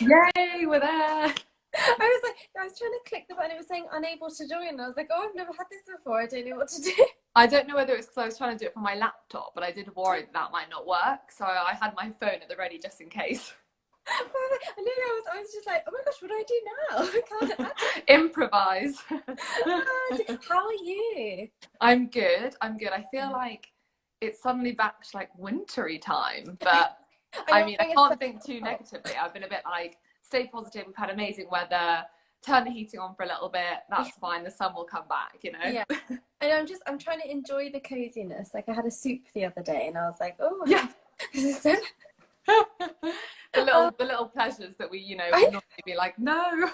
Yay, we're there. I was trying to click the button. It was saying unable to join. I was like, oh, I've never had this before. I don't know what to do. I don't know whether it's because I was trying to do it from my laptop, but I did worry that might not work. So I had my phone at the ready just in case. I know. I was just like, oh my gosh, what do I do now? I can't. Improvise. How are you? I'm good. I feel like it's suddenly back to like wintry time, but I mean, I can't think too negatively. I've been a bit like, stay positive. We've had amazing weather. Turn the heating on for a little bit. That's fine. The sun will come back, you know? Yeah. And I'm trying to enjoy the coziness. Like I had a soup the other day and I was like, oh, yeah. This is so... the little pleasures that we, would normally be like, no.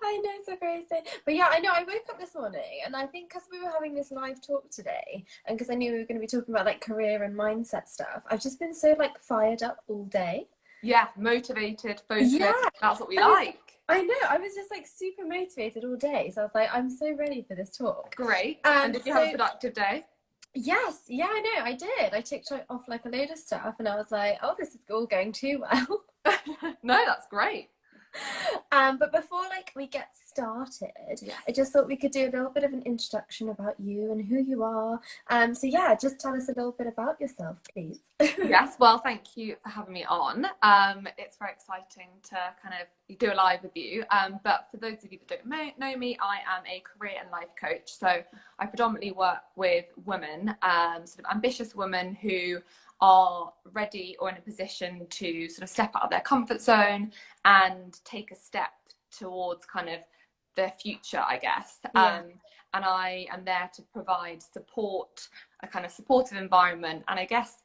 I know, so crazy. But yeah, I know, I woke up this morning and I think because we were having this live talk today and because I knew we were going to be talking about like career and mindset stuff, I've just been so like fired up all day. Yeah, motivated, focused. Yeah. That's what we like. I know, I was just like super motivated all day. So I was like, I'm so ready for this talk. Great. And did you have a productive day? Yes, yeah, I know, I did. I ticked off like a load of stuff and I was like, oh, this is all going too well. No, that's great. But before like we get started, I just thought we could do a little bit of an introduction about you and who you are. So yeah, just tell us a little bit about yourself, please. Yes, well, thank you for having me on. It's very exciting to kind of do a live with you. But for those of you that don't know me, I am a career and life coach. So I predominantly work with women, sort of ambitious women who are ready or in a position to sort of step out of their comfort zone and take a step towards kind of their future, I guess. Yeah. And I am there to provide support, a kind of supportive environment. And I guess,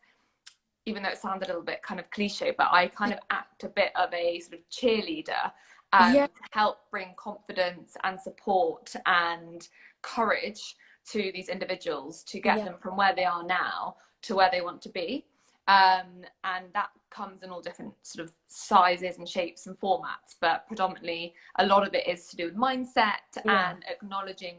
even though it sounds a little bit kind of cliche, but I kind of act a bit of a sort of cheerleader to help bring confidence and support and courage to these individuals to get them from where they are now to where they want to be. And that comes in all different sort of sizes and shapes and formats, but predominantly a lot of it is to do with mindset and acknowledging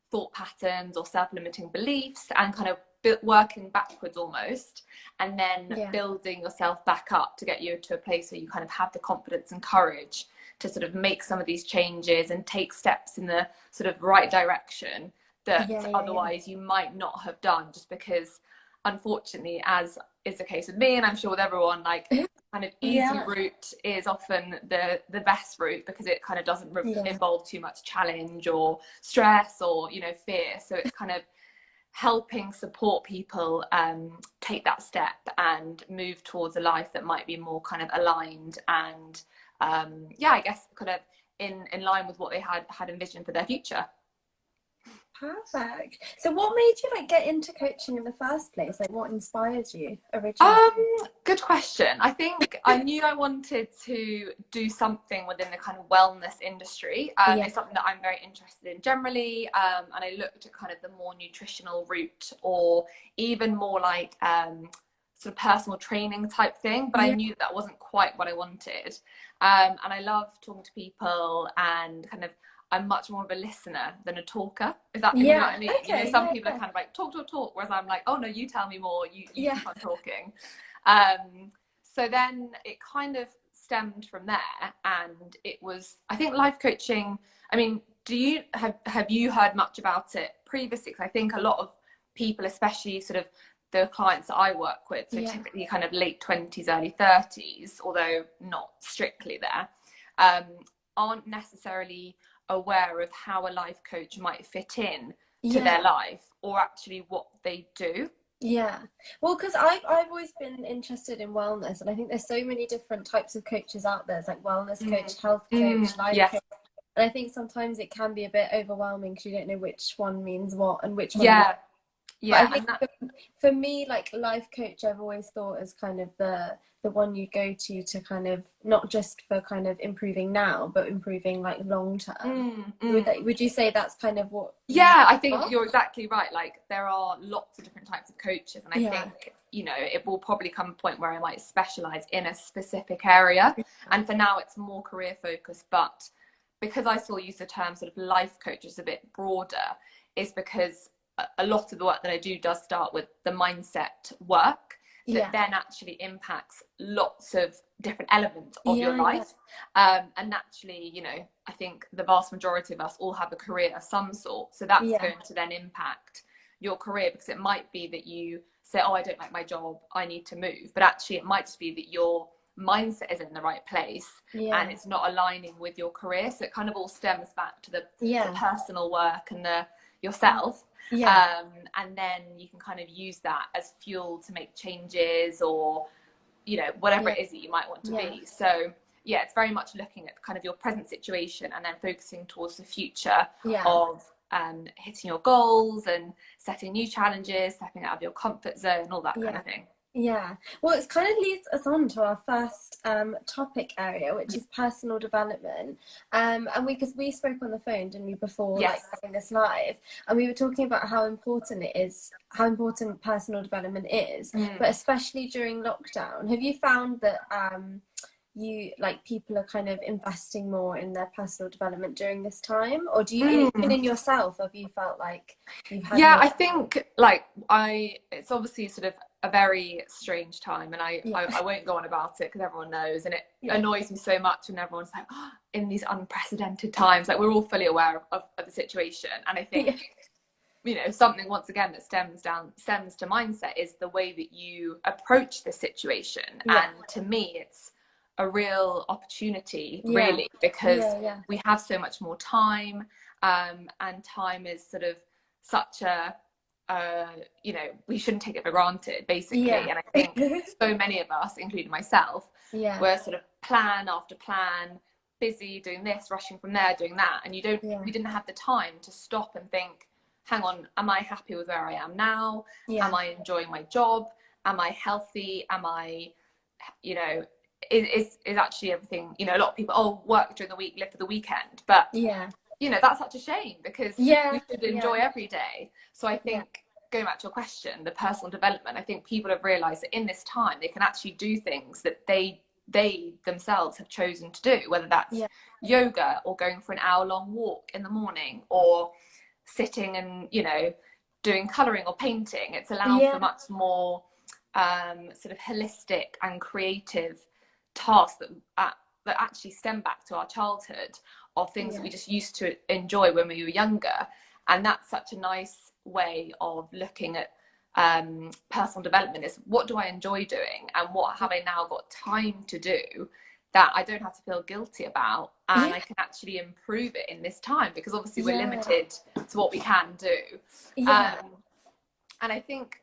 thought patterns or self-limiting beliefs and kind of working backwards almost, and then building yourself back up to get you to a place where you kind of have the confidence and courage to sort of make some of these changes and take steps in the sort of right direction that otherwise you might not have done, just because unfortunately, as is the case with me and I'm sure with everyone, like kind of easy route is often the best route because it kind of doesn't involve too much challenge or stress or fear. So it's kind of helping support people take that step and move towards a life that might be more kind of aligned and I guess kind of in line with what they had envisioned for their future. Perfect. So what made you like get into coaching in the first place? Like what inspired you originally? Good question. I think I knew I wanted to do something within the kind of wellness industry. It's something that I'm very interested in generally. And I looked at kind of the more nutritional route or even more like sort of personal training type thing, but I knew that wasn't quite what I wanted. And I love talking to people and kind of I'm much more of a listener than a talker, if that, you know what I mean? Okay, some people are kind of like talk, whereas I'm like, oh no, you tell me more, you keep on talking. So then it kind of stemmed from there, and it was, I think, life coaching. I mean, have you heard much about it previously? Because I think a lot of people, especially sort of the clients that I work with, so typically kind of late 20s, early 30s, although not strictly there, aren't necessarily aware of how a life coach might fit in to their life or actually what they do. Well, because I've always been interested in wellness, and I think there's so many different types of coaches out there. It's like wellness coach, health coach, life coach, and I think sometimes it can be a bit overwhelming because you don't know which one means what and which one but I think for me, like life coach, I've always thought as kind of the one you go to kind of not just for kind of improving now, but improving like long term. Would you say that's kind of what? I think you're exactly right. Like there are lots of different types of coaches, and I think it will probably come a point where I might specialize in a specific area, and for now it's more career focused. But because I still use the term sort of life coach is a bit broader, is because a lot of the work that I do does start with the mindset work. that then actually impacts lots of different elements of your life. And naturally, you know, I think the vast majority of us all have a career of some sort, so that's going to then impact your career, because it might be that you say, oh, I don't like my job, I need to move, but actually it might just be that your mindset is in the right place and it's not aligning with your career. So it kind of all stems back to the personal work and the yourself. And then you can kind of use that as fuel to make changes, or, you know, whatever it is that you might want to be. So yeah, it's very much looking at kind of your present situation and then focusing towards the future of hitting your goals and setting new challenges, stepping out of your comfort zone, all that kind of thing. Yeah, well, it kind of leads us on to our first topic area, which is personal development. And because we spoke on the phone, didn't we, before like having this live, and we were talking about how important it is, how important personal development is, but especially during lockdown. Have you found that you like people are kind of investing more in their personal development during this time, or do you even in yourself, have you felt like you've had I think like it's obviously sort of a very strange time, and I won't go on about it because everyone knows, and it annoys me so much when everyone's like, oh, in these unprecedented times, like we're all fully aware of the situation. And I think you know, something once again that stems to mindset is the way that you approach the situation. And to me it's a real opportunity, really, because we have so much more time, and time is sort of such a you know, we shouldn't take it for granted, basically. And I think so many of us, including myself, were sort of plan after plan, busy doing this, rushing from there, doing that, and we didn't have the time to stop and think, hang on, am I happy with where I am now? Am I enjoying my job? Am I healthy? Am I, you know, is actually everything, you know, a lot of people, work during the week, live for the weekend, but you know, that's such a shame, because we should enjoy every day. So I think going back to your question, the personal development, I think people have realized that in this time they can actually do things that they themselves have chosen to do, whether that's yoga, or going for an hour-long walk in the morning, or sitting and, you know, doing coloring or painting. It's allowed for much more sort of holistic and creative tasks that actually stem back to our childhood, of things that we just used to enjoy when we were younger. And that's such a nice way of looking at personal development, is what do I enjoy doing, and what have I now got time to do that I don't have to feel guilty about, and I can actually improve it in this time, because obviously we're limited to what we can do. And I think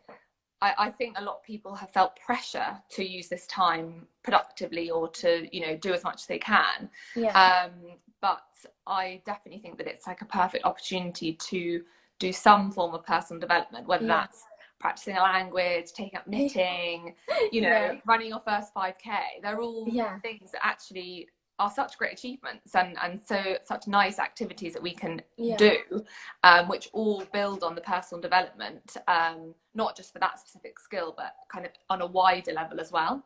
a lot of people have felt pressure to use this time productively, or to, you know, do as much as they can. But I definitely think that it's like a perfect opportunity to do some form of personal development, whether that's practicing a language, taking up knitting, you know, running your first 5K. They're all things that actually are such great achievements, and so such nice activities that we can do, which all build on the personal development, not just for that specific skill, but kind of on a wider level as well.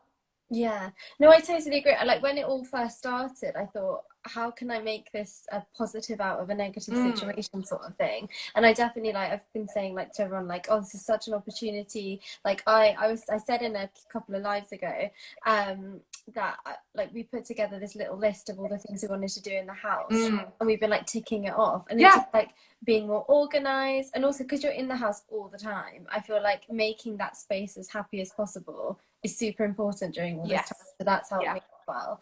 No, I totally agree. Like when it all first started, I thought, how can I make this a positive out of a negative situation, sort of thing. And I definitely, like, I've been saying, like, to everyone, like, oh, this is such an opportunity. Like I said in a couple of lives ago that like we put together this little list of all the things we wanted to do in the house, and we've been like ticking it off, and it's just like being more organized. And also because you're in the house all the time, I feel like making that space as happy as possible is super important during all this time. So that's helped me as well.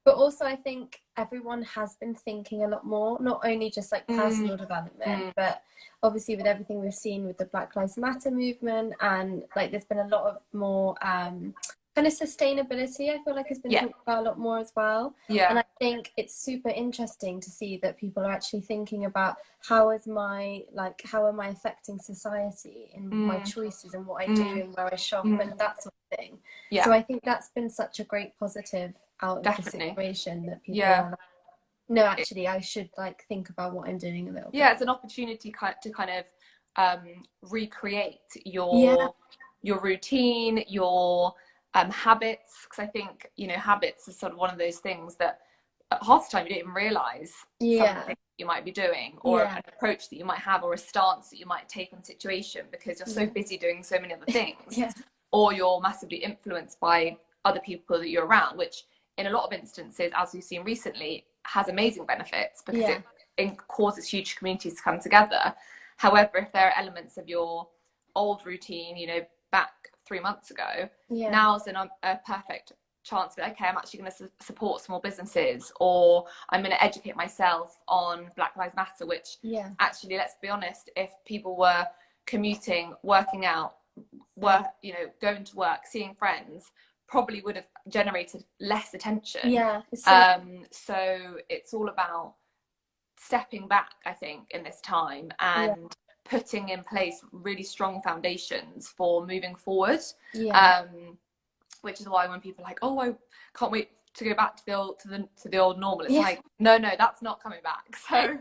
But also I think everyone has been thinking a lot more, not only just like personal development, but obviously with everything we've seen with the Black Lives Matter movement, and like there's been a lot of more kind of sustainability, I feel like, has been talked about a lot more as well. And I think it's super interesting to see that people are actually thinking about how am I affecting society in my choices and what I do and where I shop and that sort of thing. So I think that's been such a great positive out of the situation, that people are like, no, actually I should like think about what I'm doing a little bit. It's an opportunity to kind of recreate your routine, your habits, because I think, you know, habits is sort of one of those things that half the time you don't even realize something you might be doing, or an approach that you might have, or a stance that you might take on the situation, because you're so busy doing so many other things, or you're massively influenced by other people that you're around, which in a lot of instances, as we've seen recently, has amazing benefits because it causes huge communities to come together. However, if there are elements of your old routine, you know, back 3 months ago, now's a perfect chance to be, okay, I'm actually going to support small businesses, or I'm going to educate myself on Black Lives Matter, which actually, let's be honest, if people were commuting, working out, you know, going to work, seeing friends, probably would have generated less attention. So it's all about stepping back, I think, in this time, and putting in place really strong foundations for moving forward. Which is why when people are like, oh, I can't wait to go back to the old normal, it's like, no, that's not coming back. So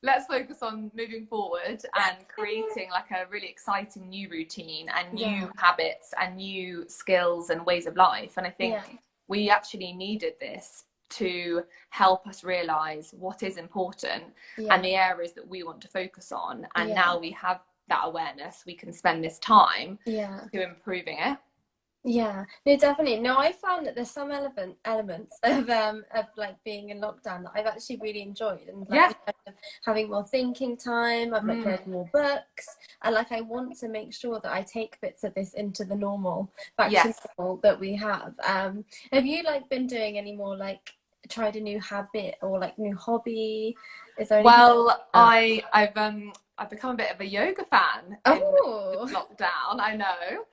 let's focus on moving forward and creating like a really exciting new routine and new habits and new skills and ways of life. And I think we actually needed this to help us realize what is important and the areas that we want to focus on. And now we have that awareness, we can spend this time to improving it. Yeah, no, definitely. No, I found that there's some elements of like being in lockdown that I've actually really enjoyed, and like having more thinking time. I've like read more books, and like I want to make sure that I take bits of this into the normal, back to normal that we have. Have you like been doing any more, like tried a new habit or like new hobby? Is there I've become a bit of a yoga fan in lockdown. I know.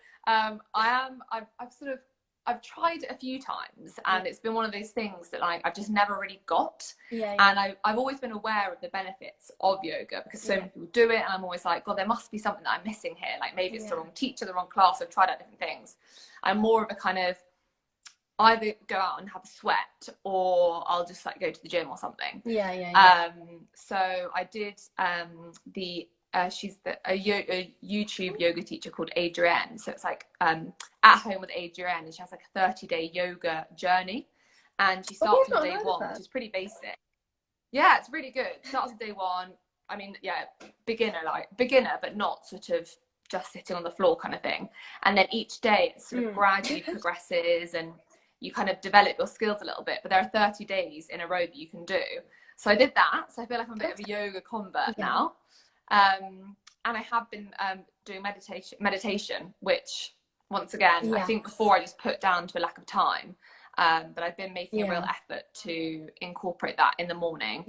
I've tried it a few times, and it's been one of those things that like I've just never really got. And I've always been aware of the benefits of yoga because so many people do it, and I'm always like, God, there must be something that I'm missing here. Like maybe it's the wrong teacher, the wrong class. I've tried out different things. I'm more of a kind of either go out and have a sweat, or I'll just like go to the gym or something. So I did she's a YouTube yoga teacher called Adrienne. So it's like At Home with Adrienne, and she has like a 30-day yoga journey, and she starts on day one, which is pretty basic. Yeah, it's really good. Starts on day one. I mean, beginner, but not sort of just sitting on the floor kind of thing. And then each day it sort of gradually progresses, and you kind of develop your skills a little bit. But there are 30 days in a row that you can do. So I did that. So I feel like I'm a bit of a yoga convert now. And I have been doing meditation, which once again, I think before I just put down to a lack of time, but I've been making a real effort to incorporate that in the morning,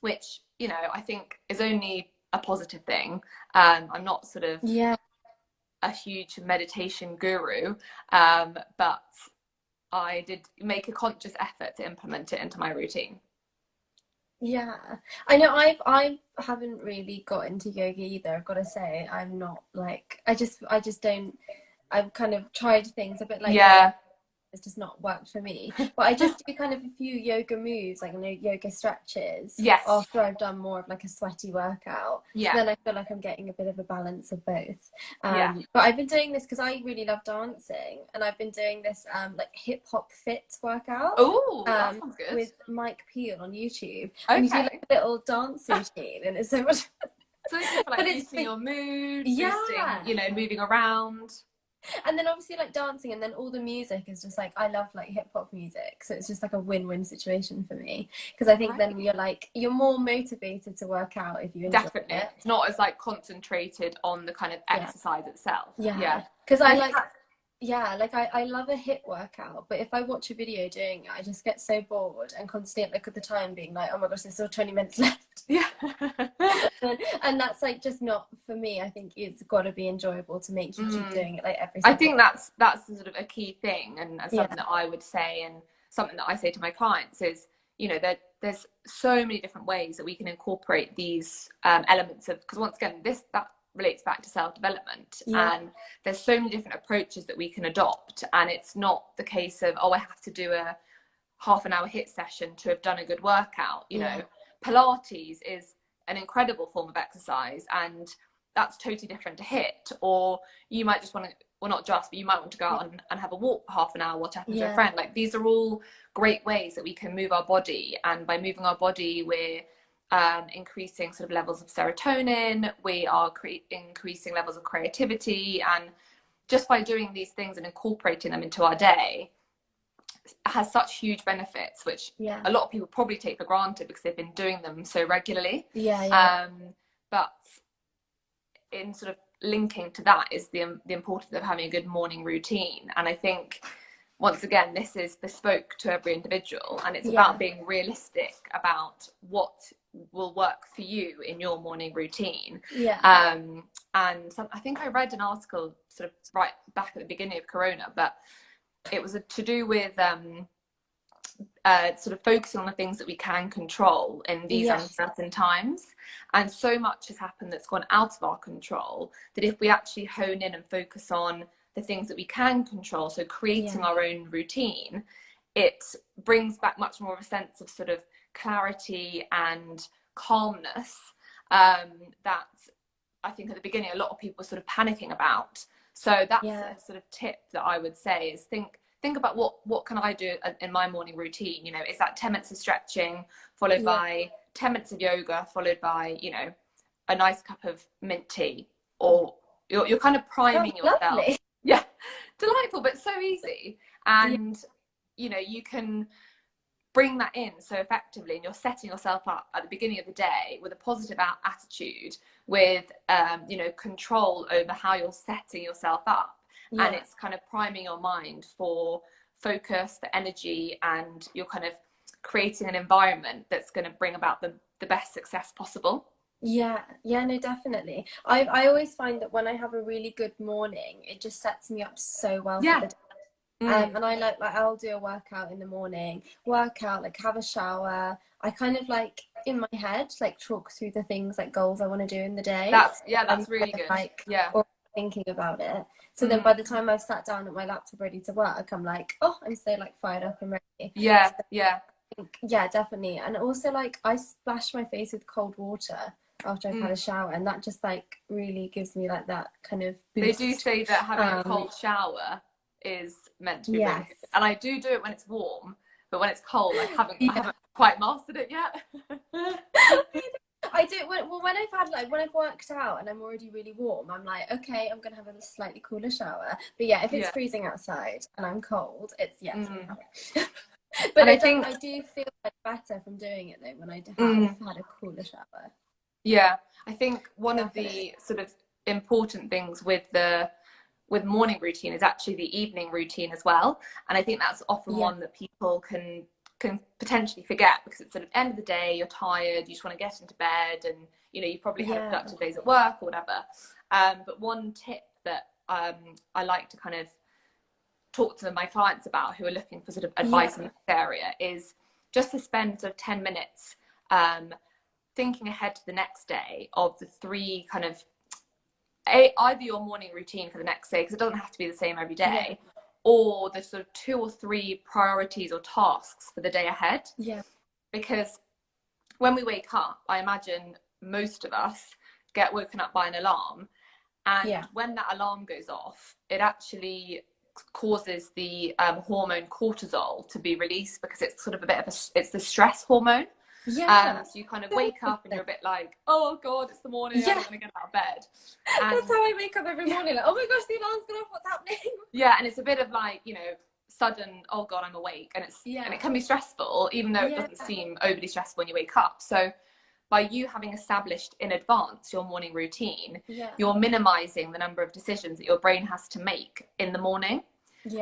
which, you know, I think is only a positive thing. I'm not sort of a huge meditation guru, but I did make a conscious effort to implement it into my routine. Yeah, I know I haven't really got into yoga either, I've got to say. I'm not like, I just don't, I've kind of tried things a bit like it's just not worked for me. But I just do kind of a few yoga moves, like, you know, yoga stretches after I've done more of like a sweaty workout. So then I feel like I'm getting a bit of a balance of both. But I've been doing this because I really love dancing, and I've been doing this like hip hop fit workout. That sounds good. With Mike Peel on YouTube. And you do like a little dance routine, and it's so much so it's for like boosting your mood, boosting, you know, moving around. And then obviously like dancing, and then all the music is just like, I love like hip hop music, so it's just like a win-win situation for me, because I think then you're more motivated to work out if you enjoy it. It's not as like concentrated on the kind of exercise itself. Because I like I love a HIIT workout, but if I watch a video doing it, I just get so bored and constantly look at the time being like, oh my gosh, there's still 20 minutes left. And that's like just not for me. I think it's got to be enjoyable to make you keep doing it like every single I think that's sort of a key thing, and something that I would say, and something that I say to my clients is, you know, that there's so many different ways that we can incorporate these elements of, because once again that relates back to self-development, and there's so many different approaches that we can adopt, and it's not the case of, oh, I have to do a half an hour HIIT session to have done a good workout. You know, Pilates is an incredible form of exercise, and that's totally different to HIIT. Or you might just want to, well, not just, but you might want to go out and have a walk for half an hour, watch happen to a friend. Like, these are all great ways that we can move our body, and by moving our body, we're increasing sort of levels of serotonin, we are increasing levels of creativity, and just by doing these things and incorporating them into our day has such huge benefits, which a lot of people probably take for granted because they've been doing them so regularly. But in sort of linking to that is the importance of having a good morning routine. And I think, once again, this is bespoke to every individual, and it's about being realistic about what will work for you in your morning routine. And I think I read an article sort of right back at the beginning of Corona, but it was to do with sort of focusing on the things that we can control in these uncertain times. And so much has happened that's gone out of our control, that if we actually hone in and focus on the things that we can control, so creating our own routine, it brings back much more of a sense of sort of clarity and calmness that I think at the beginning a lot of people were sort of panicking about. So that's a sort of tip that I would say is think about what can I do in my morning routine. You know, is that 10 minutes of stretching followed by 10 minutes of yoga followed by, you know, a nice cup of mint tea, or you're kind of priming yourself. Lovely. Yeah, delightful, but so easy. And you know, you can bring that in so effectively, and you're setting yourself up at the beginning of the day with a positive attitude, with you know, control over how you're setting yourself up. And it's kind of priming your mind for focus, for energy, and you're kind of creating an environment that's going to bring about the best success possible. No, definitely. I always find that when I have a really good morning, it just sets me up so well for the day. And I like I'll do a workout in the morning, like have a shower. I kind of like in my head like talk through the things like goals I want to do in the day. That's really good. Or thinking about it. So then by the time I've sat down at my laptop ready to work, I'm like, oh, I'm so like fired up and ready. Definitely. And also like I splash my face with cold water after I've had a shower, and that just like really gives me like that kind of boost. They do say that having a cold shower is meant to be really good. And I do it when it's warm, but when it's cold I haven't quite mastered it yet. I do when I've worked out and I'm already really warm, I'm like, okay, I'm gonna have a slightly cooler shower. But if it's freezing outside and I'm cold, it's but I do feel like better from doing it though when I have had a cooler shower. I think one of the sort of important things with morning routine is actually the evening routine as well. And I think that's often one that people can potentially forget, because it's sort of end of the day, you're tired, you just want to get into bed, and you know, you've probably had productive days at work or whatever. But one tip that I like to kind of talk to my clients about who are looking for sort of advice in this area is just to spend sort of 10 minutes thinking ahead to the next day of the three kind of either your morning routine for the next day, because it doesn't have to be the same every day, or the sort of 2 or 3 priorities or tasks for the day ahead. Because when we wake up, I imagine most of us get woken up by an alarm, and when that alarm goes off, it actually causes the hormone cortisol to be released, because it's sort of it's the stress hormone. So you kind of wake up and you're a bit like, oh god, it's the morning, I'm gonna get out of bed. And that's how I wake up every morning, like, oh my gosh, the alarm's gone off, what's happening? And it's a bit of like, you know, sudden, oh god, I'm awake, and it's and it can be stressful, even though it doesn't seem overly stressful when you wake up. So by you having established in advance your morning routine, you're minimizing the number of decisions that your brain has to make in the morning.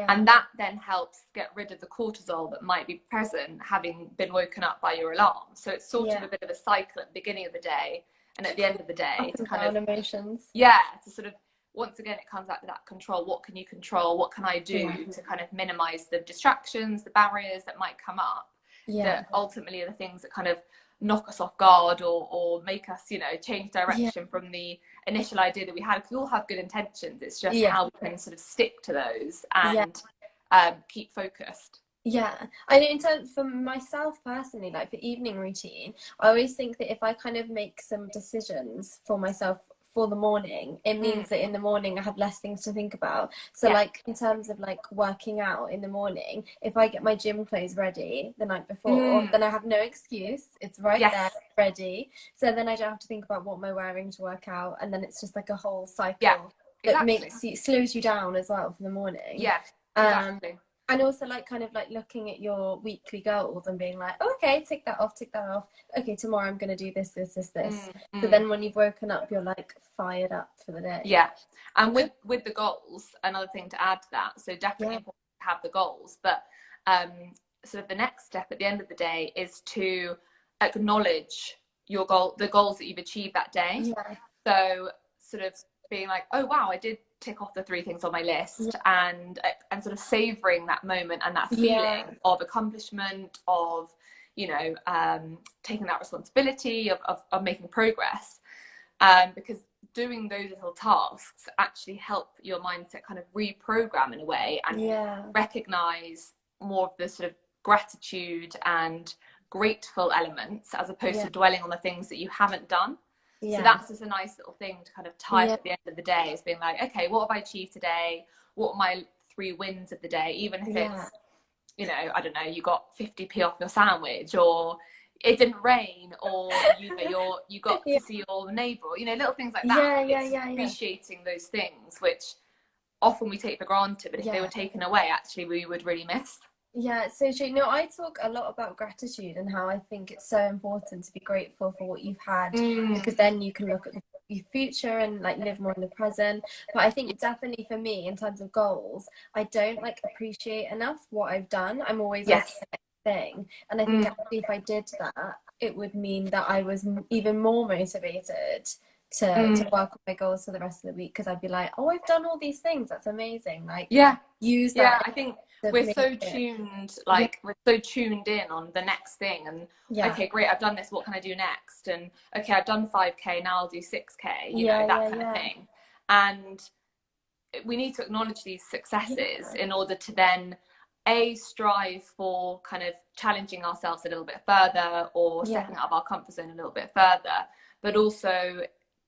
And that then helps get rid of the cortisol that might be present having been woken up by your alarm. So it's sort of a bit of a cycle at the beginning of the day and at the end of the day to kind of emotions. To sort of, once again, it comes back to that control. What can you control? What can I do to kind of minimize the distractions, the barriers that might come up that ultimately are the things that kind of knock us off guard or make us, you know, change direction from the initial idea that we had, because we all have good intentions. It's just how we can sort of stick to those and keep focused. I know, in terms for myself personally, like for evening routine, I always think that if I kind of make some decisions for myself for the morning, it means that in the morning I have less things to think about. So like in terms of like working out in the morning, if I get my gym clothes ready the night before, then I have no excuse, it's right there ready, so then I don't have to think about what am I wearing to work out, and then it's just like a whole cycle that exactly. slows you down as well for the morning. Yeah, exactly. And also like kind of like looking at your weekly goals and being like, oh, okay, tick that off, tick that off. Okay, tomorrow I'm going to do this. So then when you've woken up, you're like fired up for the day. Yeah. And with the goals, another thing to add to that, so definitely important to have the goals, but sort of the next step at the end of the day is to acknowledge the goals that you've achieved that day. Yeah. So sort of being like, oh wow, I did tick off the 3 things on my list, and sort of savoring that moment and that feeling of accomplishment, of, you know, taking that responsibility of making progress, because doing those little tasks actually help your mindset kind of reprogram in a way and recognize more of the sort of gratitude and grateful elements, as opposed to dwelling on the things that you haven't done. So that's just a nice little thing to kind of type at the end of the day, is being like, okay, what have I achieved today? What are my 3 wins of the day? Even if it's, you know, I don't know, you got 50p off your sandwich, or it didn't rain, or you got to see your neighbour, you know, little things like that. Appreciating those things, which often we take for granted, but if they were taken away, actually we would really miss. Yeah, so true. No, I talk a lot about gratitude and how I think it's so important to be grateful for what you've had, because then you can look at your future and like live more in the present. But I think definitely for me, in terms of goals, I don't like appreciate enough what I've done. I'm always like the next thing, and I think actually if I did that, it would mean that I was even more motivated to work on my goals for the rest of the week, because I'd be like, oh, I've done all these things, that's amazing. Like use that. I think we're so tuned, like we're so tuned in on the next thing, and okay, great, I've done this, what can I do next? And okay, I've done 5k, now I'll do 6k, you know, that kind of thing. And we need to acknowledge these successes in order to then strive for kind of challenging ourselves a little bit further, or stepping out of our comfort zone a little bit further, but also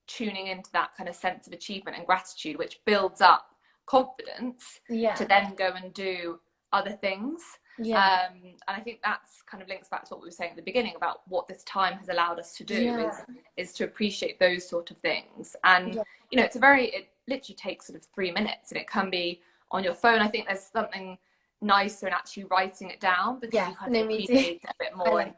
tuning into that kind of sense of achievement and gratitude, which builds up confidence to then go and do other things. And I think that's kind of links back to what we were saying at the beginning about what this time has allowed us to do, is to appreciate those sort of things. And you know, it literally takes sort of 3 minutes, and it can be on your phone. I think there's something nicer in actually writing it down, because you kind of appreciate it a bit more. And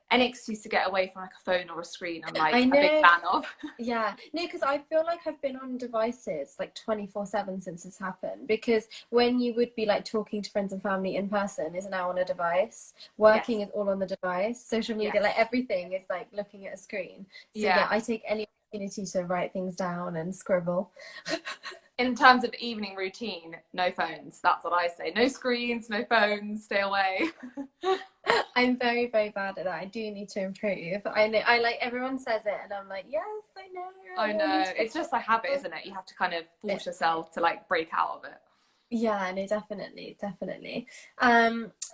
any excuse to get away from like a phone or a screen, I'm like a big fan of. No, because I feel like I've been on devices like 24/7 since this happened, because when you would be like talking to friends and family in person is now on a device, working is all on the device, social media, like everything is like looking at a screen. So I take any opportunity to write things down and scribble. In terms of evening routine, no phones. That's what I say. No screens, no phones, stay away. I'm very, very bad at that. I do need to improve. I know, I like, everyone says it, and I'm like, yes, I know. I know. It's just a habit, isn't it? You have to kind of force yourself to like break out of it. Yeah, no, definitely.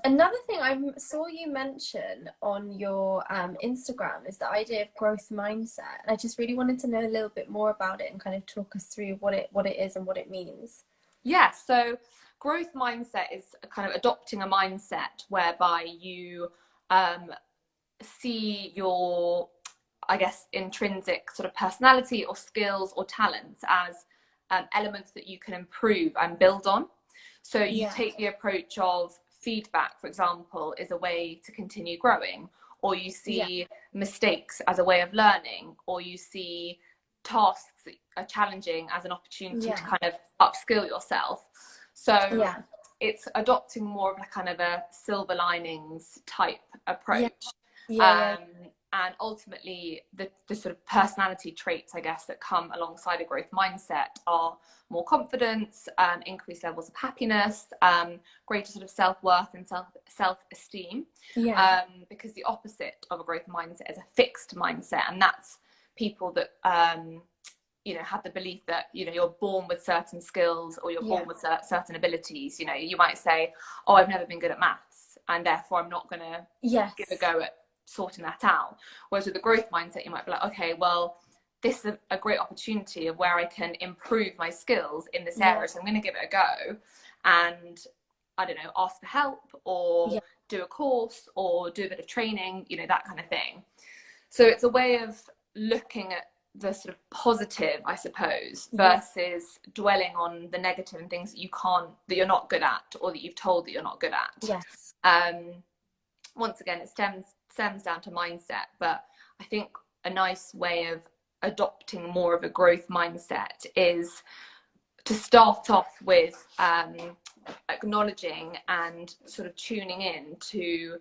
Another thing I saw you mention on your Instagram is the idea of growth mindset. And I just really wanted to know a little bit more about it and kind of talk us through what it is and what it means. Yeah, so growth mindset is kind of adopting a mindset whereby you see your, I guess, intrinsic sort of personality or skills or talents as elements that you can improve and build on. So you take the approach of feedback, for example, is a way to continue growing, or you see mistakes as a way of learning, or you see tasks that are challenging as an opportunity to kind of upskill yourself. So it's adopting more of a kind of a silver linings type approach. And ultimately the sort of personality traits, I guess, that come alongside a growth mindset are more confidence, increased levels of happiness, greater sort of self-worth and self-esteem. Because the opposite of a growth mindset is a fixed mindset, and that's people that you know, have the belief that, you know, you're born with certain skills, or you're born with certain abilities. You know, you might say, oh, I've never been good at maths, and therefore I'm not going to give a go at sorting that out. Whereas with the growth mindset, you might be like, okay, well, this is a great opportunity of where I can improve my skills in this area, so I'm going to give it a go, and I don't know, ask for help, or do a course, or do a bit of training, you know, that kind of thing. So it's a way of looking at the sort of positive, I suppose, versus dwelling on the negative and things that you're not good at, or that you've told that you're not good at. Yes. Once again, it stems down to mindset, but I think a nice way of adopting more of a growth mindset is to start off with acknowledging and sort of tuning in to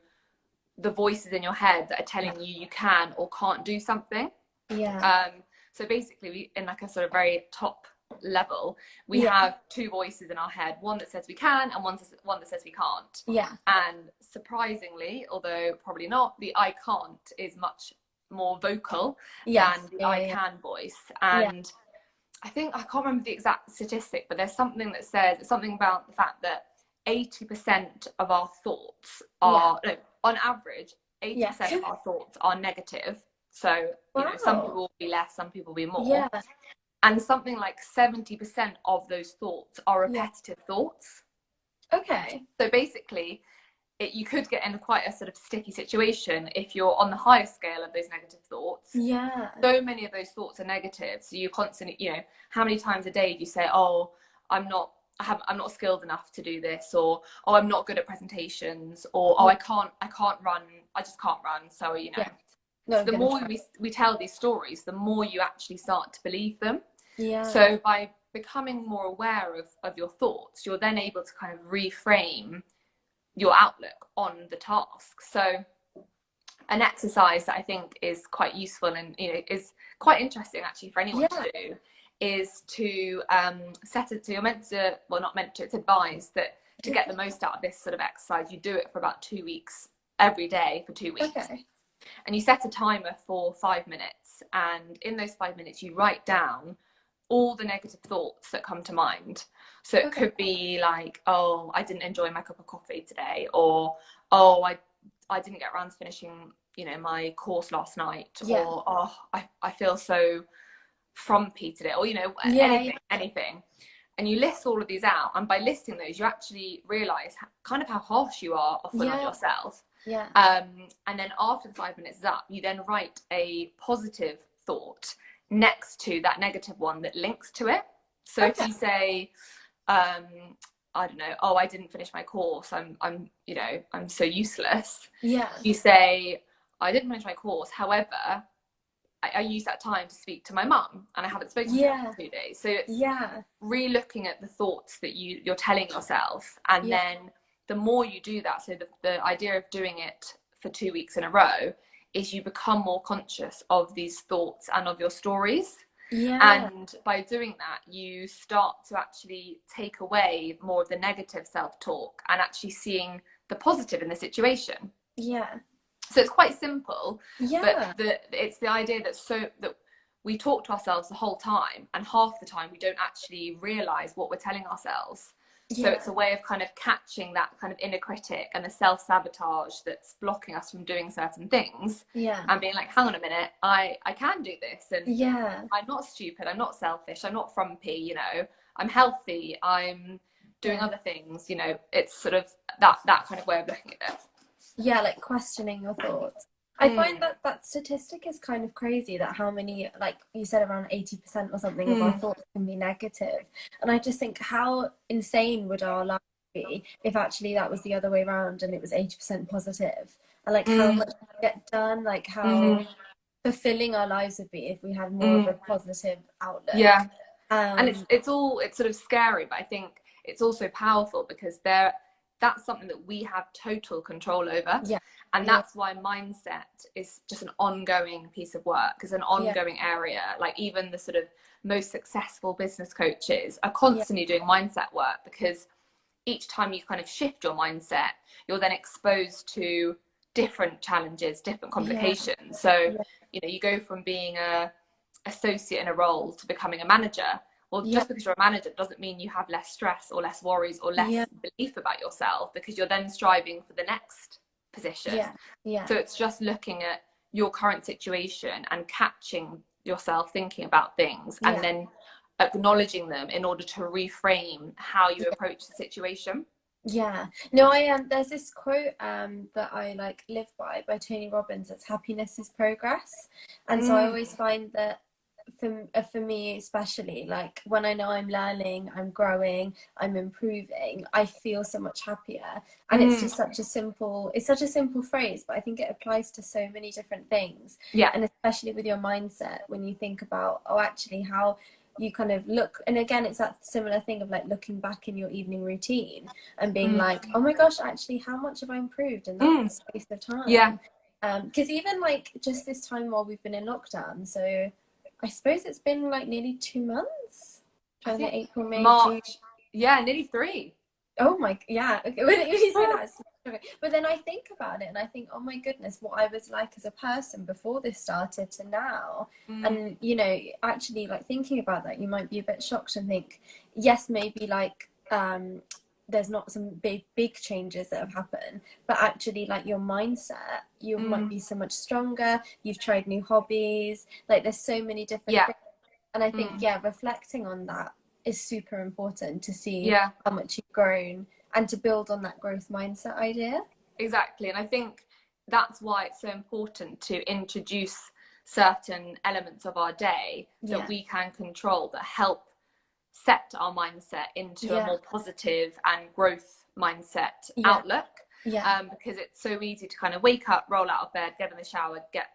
the voices in your head that are telling you can or can't do something. So basically, in like a sort of very top level, we have two voices in our head, one that says we can and one that says we can't. And surprisingly, although probably not, the I can't is much more vocal than the I can voice. And I think, I can't remember the exact statistic, but there's something that says, it's something about the fact that 80% of our thoughts are, no, on average, 80% of our thoughts are negative. So, you know, some people will be less, some people will be more. And something like 70% of those thoughts are repetitive thoughts. Okay. So basically, you could get in quite a sort of sticky situation if you're on the higher scale of those negative thoughts. So many of those thoughts are negative. So you constantly, you know, how many times a day do you say, oh, I'm not skilled enough to do this, or oh, I'm not good at presentations, or oh, I can't run, I just can't run. So, you know, so the more we tell these stories, the more you actually start to believe them. So by becoming more aware of your thoughts, you're then able to kind of reframe your outlook on the task. So an exercise that I think is quite useful and, you know, is quite interesting actually for anyone to do is to set it. So you're meant to, well, not meant to, it's advised that to get the most out of this sort of exercise, you do it for about 2 weeks, every day for 2 weeks. And you set a timer for 5 minutes, and in those 5 minutes you write down all the negative thoughts that come to mind. So it could be like, oh, I didn't enjoy my cup of coffee today, or oh, I didn't get around to finishing, you know, my course last night, or oh, I feel so frumpy today, or, you know, anything. And you list all of these out, and by listing those, you actually realize kind of how harsh you are often on yourself. And then after the 5 minutes is up, you then write a positive thought next to that negative one that links to it. So if you say, I don't know, oh, I didn't finish my course, I'm you know, I'm so useless. You say, I didn't finish my course, however, I use that time to speak to my mum, and I haven't spoken to her for 2 days. So it's re-looking at the thoughts that you're telling yourself, and then the more you do that, so the idea of doing it for 2 weeks in a row is you become more conscious of these thoughts and of your stories. And by doing that, you start to actually take away more of the negative self-talk and actually seeing the positive in the situation. So it's quite simple, but it's the idea that we talk to ourselves the whole time, and half the time we don't actually realize what we're telling ourselves. So it's a way of kind of catching that kind of inner critic and the self-sabotage that's blocking us from doing certain things, and being like, hang on a minute, I can do this, and I'm not stupid, I'm not selfish, I'm not frumpy, you know, I'm healthy, I'm doing other things, you know. It's sort of that kind of way of looking at it. Like questioning your thoughts. I find that statistic is kind of crazy, that how many, like you said, around 80% or something of our thoughts can be negative. And I just think, how insane would our life be if actually that was the other way around and it was 80% positive? And like how much would get done, like how fulfilling our lives would be if we had more of a positive outlook. And it's sort of scary, but I think it's also powerful, because that's something that we have total control over. And that's why mindset is just an ongoing piece of work, is an ongoing area. Like even the sort of most successful business coaches are constantly doing mindset work, because each time you kind of shift your mindset, you're then exposed to different challenges, different complications. So, you know, you go from being a associate in a role to becoming a manager. Well, just because you're a manager doesn't mean you have less stress or less worries or less belief about yourself, because you're then striving for the next position. So it's just looking at your current situation and catching yourself thinking about things, and then acknowledging them in order to reframe how you approach the situation. No, I am. There's this quote that I like live by Tony Robbins. It's happiness is progress. And so I always find that for me especially, like when I know I'm learning, I'm growing, I'm improving, I feel so much happier. And it's just such a simple phrase, but I think it applies to so many different things. Yeah. And especially with your mindset, when you think about, oh, actually how you kind of look, and again, it's that similar thing of like looking back in your evening routine and being like, oh my gosh, actually, how much have I improved in that space of time? Yeah. Because even like just this time while we've been in lockdown, so I suppose it's been like nearly 2 months. I think April, May, March. June. Yeah, nearly 3. Oh my, yeah. Okay, when you say that, okay. But then I think about it and I think, oh my goodness, what I was like as a person before this started to now. And you know, actually, like thinking about that, you might be a bit shocked and think, yes, maybe like there's not some big changes that have happened, but actually, like your mindset, you might be so much stronger. You've tried new hobbies. Like there's so many different things. And I think, reflecting on that is super important to see how much you've grown and to build on that growth mindset idea. Exactly. And I think that's why it's so important to introduce certain elements of our day that we can control, that help set our mindset into a more positive and growth mindset outlook. Because it's so easy to kind of wake up, roll out of bed, get in the shower, get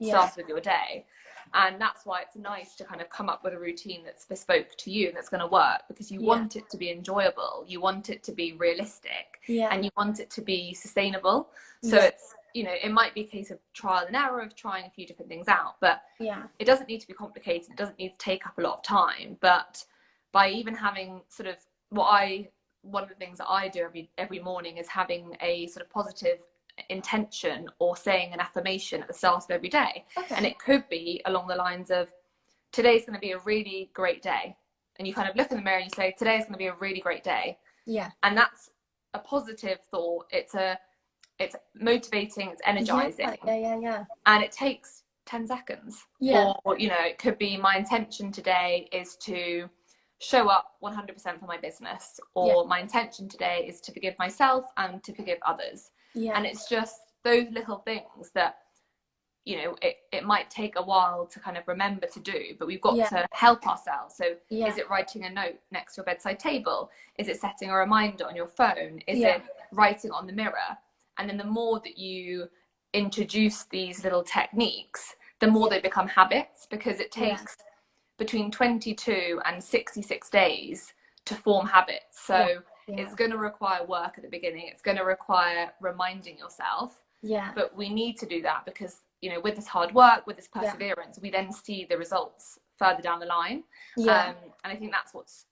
started with your day. And that's why it's nice to kind of come up with a routine that's bespoke to you and that's going to work, because you want it to be enjoyable, you want it to be realistic, and you want it to be sustainable. So it's, you know, it might be a case of trial and error, of trying a few different things out, but it doesn't need to be complicated, it doesn't need to take up a lot of time. But by even having sort of one of the things that I do every morning is having a sort of positive intention or saying an affirmation at the start of every day. And it could be along the lines of, today's going to be a really great day. And you kind of look in the mirror and you say, today's going to be a really great day. And that's a positive thought. It's motivating, it's energizing. And it takes 10 seconds. Or, you know, it could be, my intention today is to show up 100% for my business, or my intention today is to forgive myself and to forgive others. And it's just those little things that, you know, it might take a while to kind of remember to do, but we've got to help ourselves. So is it writing a note next to your bedside table? Is it setting a reminder on your phone? Is it writing on the mirror? And then the more that you introduce these little techniques, the more they become habits, because it takes between 22 and 66 days to form habits. So it's going to require work at the beginning. It's going to require reminding yourself. But we need to do that because, you know, with this hard work, with this perseverance, we then see the results further down the line. And I think that's what's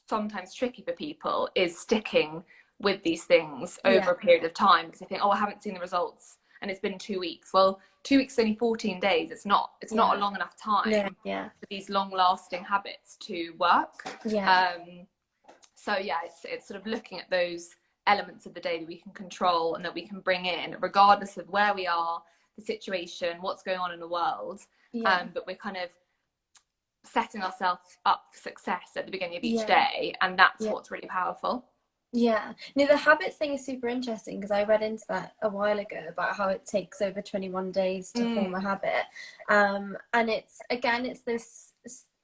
sometimes tricky for people, is sticking with these things over a period of time, because they think, oh, I haven't seen the results and it's been 2 weeks. Well, 2 weeks is only 14 days. It's not a long enough time for these long lasting habits to work. So it's sort of looking at those elements of the day that we can control and that we can bring in, regardless of where we are, the situation, what's going on in the world. But we're kind of setting ourselves up for success at the beginning of each day, and that's what's really powerful. No, the habits thing is super interesting, because I read into that a while ago about how it takes over 21 days to form a habit. And it's this,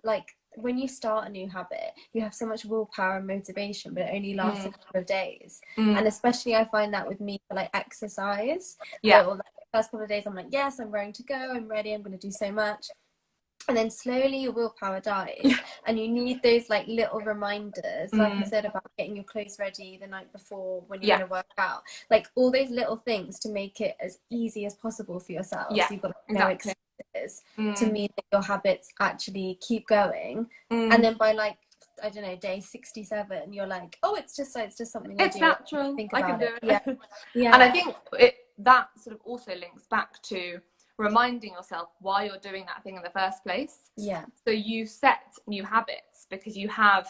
like, when you start a new habit, you have so much willpower and motivation, but it only lasts a couple of days. And especially I find that with me for like exercise. Or like the first couple of days I'm like, yes, I'm ready to go, I'm ready, I'm going to do so much. And then slowly your willpower dies, and you need those like little reminders, like I said, about getting your clothes ready the night before when you're going to work out, like all those little things to make it as easy as possible for yourself. So you've got no excuses to mean that your habits actually keep going. And then by like, I don't know, day 67, you're like, oh, it's just something it's natural, I can do it. And I think that sort of also links back to reminding yourself why you're doing that thing in the first place. So you set new habits because you have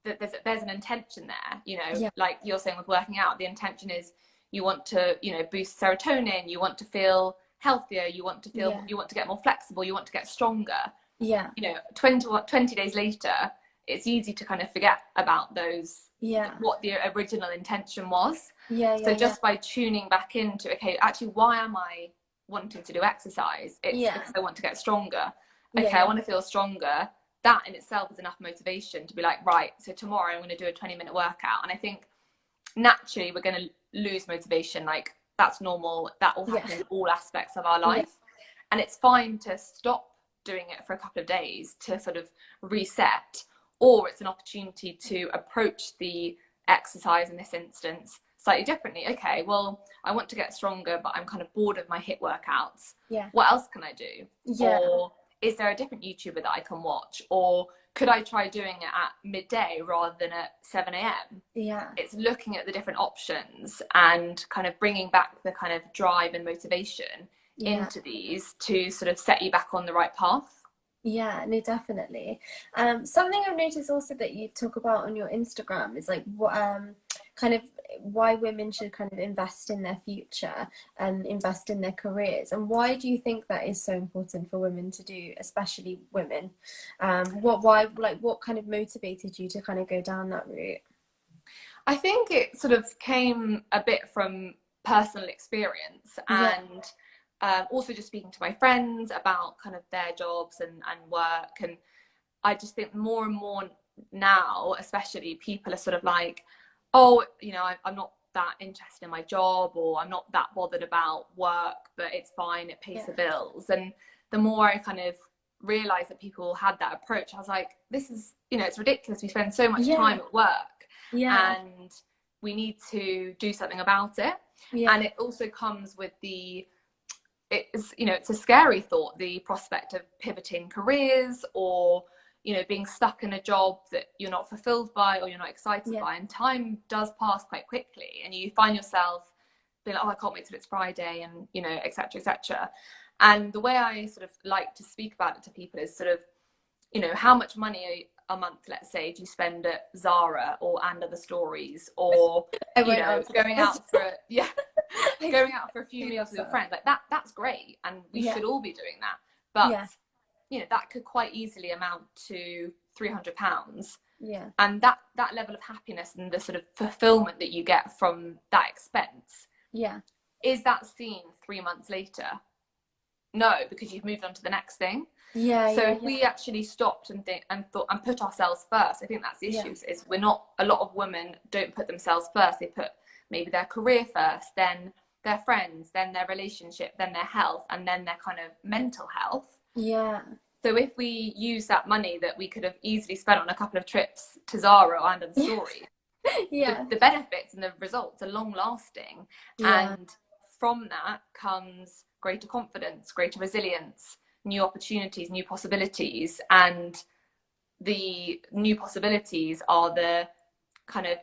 there's an intention there, you know. Like you're saying with working out, the intention is you want to, you know, boost serotonin, you want to feel healthier, you want to get more flexible, you want to get stronger. You know, 20 days later, it's easy to kind of forget about those, what the original intention was. So just by tuning back into, okay, actually, why am I wanting to do exercise. It's because I want to get stronger. Okay, I want to feel stronger. That in itself is enough motivation to be like, right, so tomorrow I'm going to do a 20-minute workout. And I think naturally we're going to lose motivation. Like, that's normal. That will happen in all aspects of our life. And it's fine to stop doing it for a couple of days to sort of reset, or it's an opportunity to approach the exercise in this instance slightly differently. Okay, well, I want to get stronger, but I'm kind of bored of my HIIT workouts. What else can I do? Or is there a different YouTuber that I can watch? Or could I try doing it at midday rather than at 7 a.m? It's looking at the different options and kind of bringing back the kind of drive and motivation into these to sort of set you back on the right path. Yeah, no, definitely. Something I've noticed also that you talk about on your Instagram is like what kind of why women should kind of invest in their future and invest in their careers, and why do you think that is so important for women to do, especially women? What kind of motivated you to kind of go down that route? I think it sort of came a bit from personal experience, and also just speaking to my friends about kind of their jobs and work. And I just think more and more now, especially, people are sort of like, oh, you know, I'm not that interested in my job, or I'm not that bothered about work, but it's fine, it pays the bills. And the more I kind of realized that people had that approach, I was like, this is, you know, it's ridiculous. We spend so much time at work, and we need to do something about it. And it also comes with it's, you know, it's a scary thought, the prospect of pivoting careers, or, you know, being stuck in a job that you're not fulfilled by or you're not excited by. And time does pass quite quickly, and you find yourself being like, oh, I can't wait till it's Friday, and, you know, etc., etc. And the way I sort of like to speak about it to people is sort of, you know, how much money a month, let's say, do you spend at Zara or And Other Stories, or, you know, going out for going out for a few meals with your friends? Like, that's great, and we should all be doing that. But you know, that could quite easily amount to £300. And that level of happiness and the sort of fulfillment that you get from that expense, is that seen 3 months later? No, because you've moved on to the next thing. If we actually stopped and thought and put ourselves first, I think that's the issue. Is we're not, a lot of women don't put themselves first. They put maybe their career first, then their friends, then their relationship, then their health, and then their kind of mental health. So if we use that money that we could have easily spent on a couple of trips to Zara and Other Stories, the benefits and the results are long lasting. And from that comes greater confidence, greater resilience, new opportunities, new possibilities. And the new possibilities are the kind of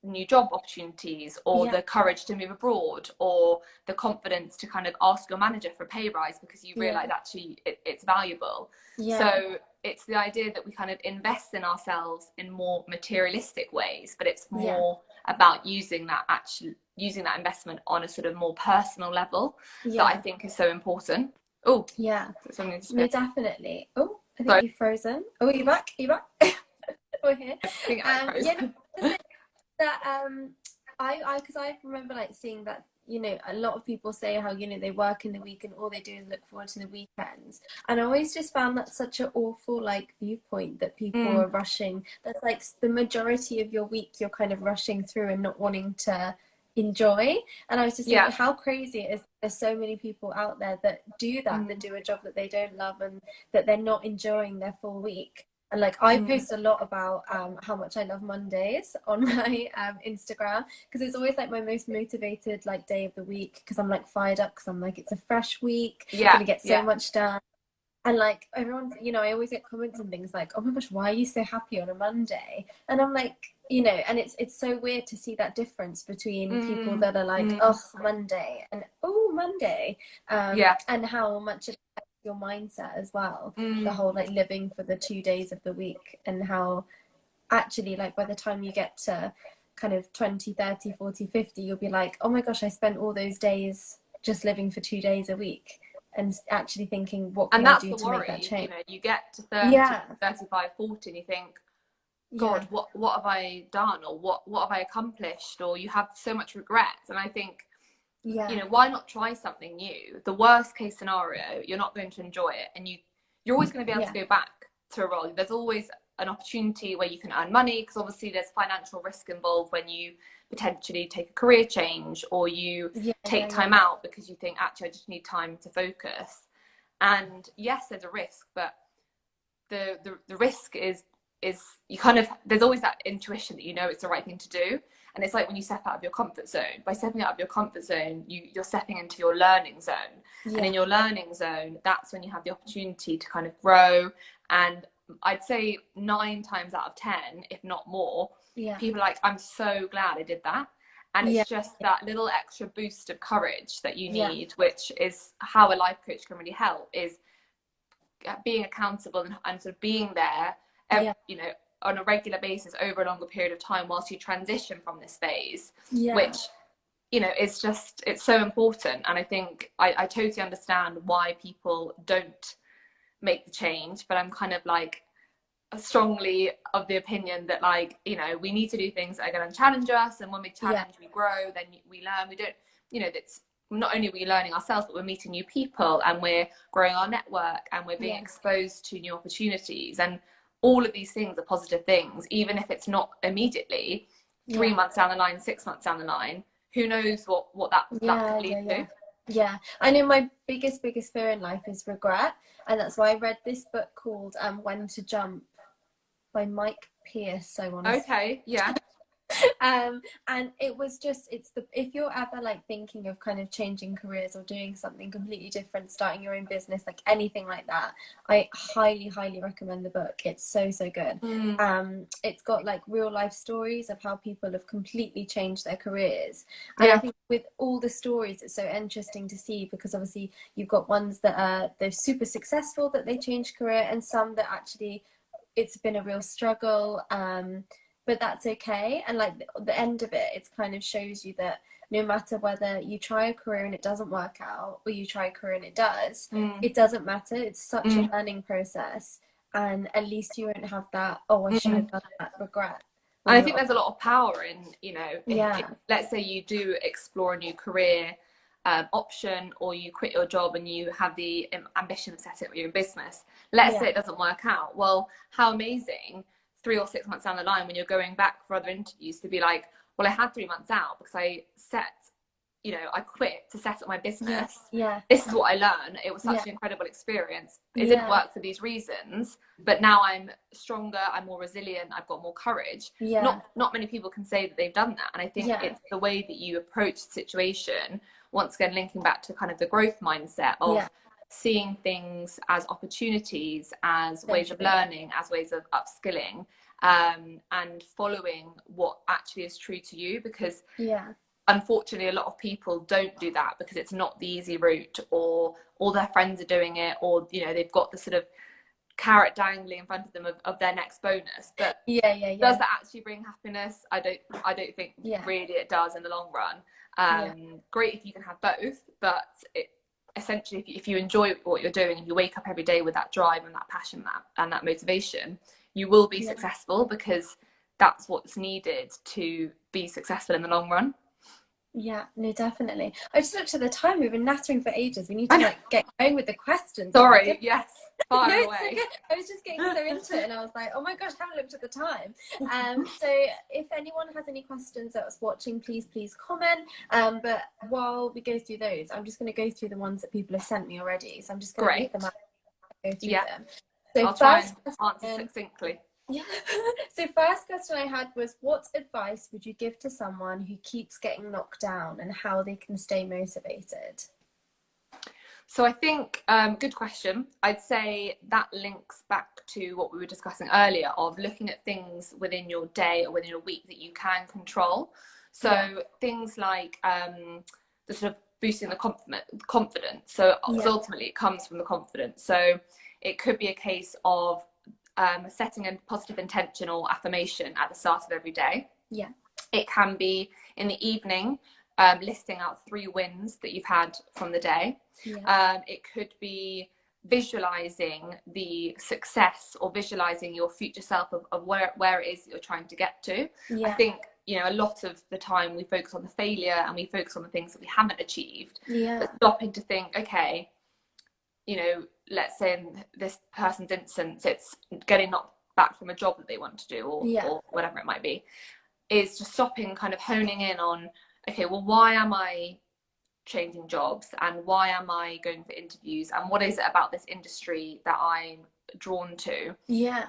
new job opportunities, or the courage to move abroad, or the confidence to kind of ask your manager for a pay rise because you realize actually it's valuable. So it's the idea that we kind of invest in ourselves in more materialistic ways, but it's more about using that investment on a sort of more personal level that I think is so important. No, definitely. Oh, I think you've frozen. Oh, you're back. We're here. I think I frozen. That because I remember like seeing that, you know, a lot of people say how, you know, they work in the week and all they do is look forward to the weekends, and I always just found that such an awful like viewpoint, that people are rushing. That's like the majority of your week you're kind of rushing through and not wanting to enjoy. And I was just thinking how crazy it is. There's so many people out there that do that, that do a job that they don't love, and that they're not enjoying their full week. And like I post a lot about how much I love Mondays on my Instagram, because it's always like my most motivated like day of the week, because I'm like fired up, because I'm like, it's a fresh week, I'm gonna get so much done. And like everyone, you know, I always get comments and things like, oh my gosh, why are you so happy on a Monday? And I'm like, you know, and it's so weird to see that difference between people that are like, oh, Monday, and oh, Monday, and how much it affects your mindset as well. The whole like living for the 2 days of the week, and how actually like by the time you get to kind of 20, 30, 40, 50, you'll be like, oh my gosh, I spent all those days just living for 2 days a week, and actually thinking, what can I do to make that change? You know, you get to 30, 35, 40 and you think, God, what have I done, or what have I accomplished, or you have so much regret. And I think Yeah. you know, why not try something new? The worst case scenario, you're not going to enjoy it, and you're always going to be able to go back to a role. There's always an opportunity where you can earn money, because obviously there's financial risk involved when you potentially take a career change, or you take time out because you think, actually I just need time to focus. And yes, there's a risk, but the risk is you kind of, there's always that intuition that you know it's the right thing to do. And it's like when you step out of your comfort zone. By stepping out of your comfort zone, you're stepping into your learning zone. And in your learning zone, that's when you have the opportunity to kind of grow. And I'd say 9 times out of 10, if not more, people are like, I'm so glad I did that. And it's just that little extra boost of courage that you need, which is how a life coach can really help, is being accountable and sort of being there, you know, on a regular basis over a longer period of time whilst you transition from this phase, which, you know, is just, it's so important. And I think I totally understand why people don't make the change, but I'm kind of like strongly of the opinion that, like, you know, we need to do things that are going to challenge us, and when we challenge, we grow, then we learn. We don't, you know, that's not only are we learning ourselves, but we're meeting new people, and we're growing our network, and we're being exposed to new opportunities. And all of these things are positive things, even if it's not immediately. 3 months down the line, 6 months down the line, who knows what that could lead to. Yeah, I know my biggest fear in life is regret, and that's why I read this book called When to Jump by Mike Pierce. I want to okay, yeah. And it was just, if you're ever like thinking of kind of changing careers or doing something completely different, starting your own business, like anything like that, I highly recommend the book. It's so good. It's got like real life stories of how people have completely changed their careers, and I think with all the stories it's so interesting to see, because obviously you've got ones that are, they're super successful, that they changed career, and some that actually it's been a real struggle, but that's okay. And like the end of it, it kind of shows you that no matter whether you try a career and it doesn't work out, or you try a career and it does, it doesn't matter. It's such a learning process, and at least you won't have that, oh, I should have done that, regret. And I think there's a lot of power in, you know, if let's say you do explore a new career option, or you quit your job and you have the ambition to set up your own business. Let's say it doesn't work out. Well, how amazing 3 or 6 months down the line, when you're going back for other interviews, to be like, well, I had 3 months out because I quit to set up my business. This is what I learned. It was such an incredible experience. It didn't work for these reasons, but now I'm stronger, I'm more resilient, I've got more courage. Not many people can say that they've done that. And I think it's the way that you approach the situation, once again linking back to kind of the growth mindset of seeing things as opportunities, as ways of learning, as ways of upskilling, and following what actually is true to you. Because unfortunately a lot of people don't do that because it's not the easy route, or all their friends are doing it, or, you know, they've got the sort of carrot dangling in front of them of their next bonus. But does that actually bring happiness? I don't think really it does in the long run. Great if you can have both, but essentially if you enjoy what you're doing and you wake up every day with that drive and that passion and that motivation, you will be successful, because that's what's needed to be successful in the long run. Yeah, no, definitely. I just looked at the time. We've been nattering for ages. We need to like get going with the questions. Sorry, yes, far no, away. It's okay. I was just getting so into it, and I was like, oh my gosh, I haven't looked at the time. So if anyone has any questions that was watching, please comment. But while we go through those, I'm just going to go through the ones that people have sent me already. So I'm just going to read them out and go through them. So I'll try and answer succinctly. So first question I had was, what advice would you give to someone who keeps getting knocked down, and how they can stay motivated? So I think, good question. I'd say that links back to what we were discussing earlier, of looking at things within your day or within your week that you can control. So things like the sort of boosting the confidence. So ultimately it comes from the confidence. So it could be a case of setting a positive intention or affirmation at the start of every day. It can be in the evening, listing out 3 wins that you've had from the day. It could be visualizing the success, or visualizing your future self of where it is that you're trying to get to. I think, you know, a lot of the time we focus on the failure and we focus on the things that we haven't achieved. Yeah. But stopping to think, okay, you know, let's say in this person's instance, it's getting knocked back from a job that they want to do, or whatever it might be, is just stopping, kind of honing in on, okay, well, why am I changing jobs, and why am I going for interviews, and what is it about this industry that I'm drawn to? Yeah.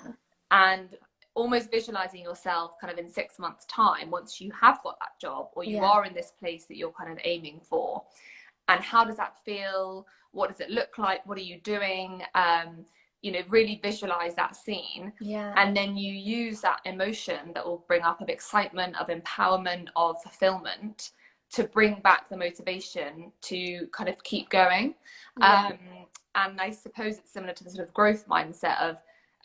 And almost visualizing yourself kind of in 6 months' time, once you have got that job, or you are in this place that you're kind of aiming for, and how does that feel? What does it look like? What are you doing? You know, really visualize that scene. Yeah. And then you use that emotion that will bring up of excitement, of empowerment, of fulfillment, to bring back the motivation to kind of keep going. And I suppose it's similar to the sort of growth mindset of,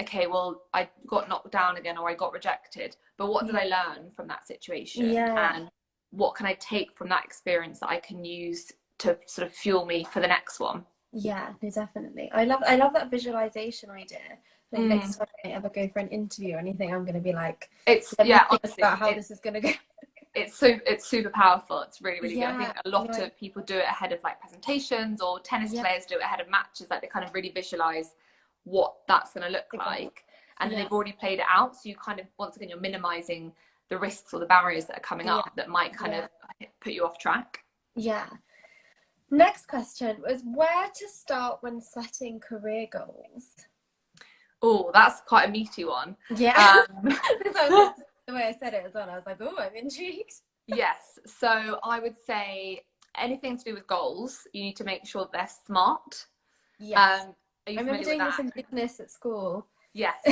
okay, well, I got knocked down again, or I got rejected, but what did I learn from that situation? And what can I take from that experience that I can use to sort of fuel me for the next one? Yeah, no, definitely. I love that visualization idea. Like next time I ever go for an interview or anything, I'm going to be like, honestly, about how this is going to go. It's super powerful. It's really, really good. I think a lot of people do it ahead of like presentations, or tennis players do it ahead of matches. Like they kind of really visualize what that's going to look like, and then they've already played it out. So you kind of, once again, you're minimizing the risks or the barriers that are coming up that might kind of put you off track. Yeah. Next question was, where to start when setting career goals? Oh, that's quite a meaty one. Yeah. The way I said it as well, I was like, oh, I'm intrigued. Yes. So I would say anything to do with goals, you need to make sure they're smart. Yes. I remember doing this in business at school. Yes.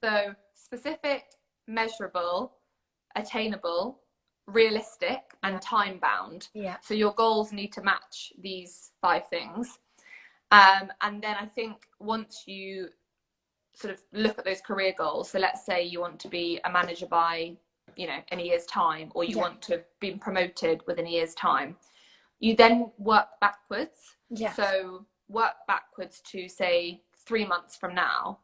So specific, measurable, attainable, realistic, and time bound. Yeah. So your goals need to match these 5 things. And then I think once you sort of look at those career goals, so let's say you want to be a manager by, you know, in a year's time, or you want to have been promoted within a year's time, you then work backwards. So work backwards to, say, 3 months from now.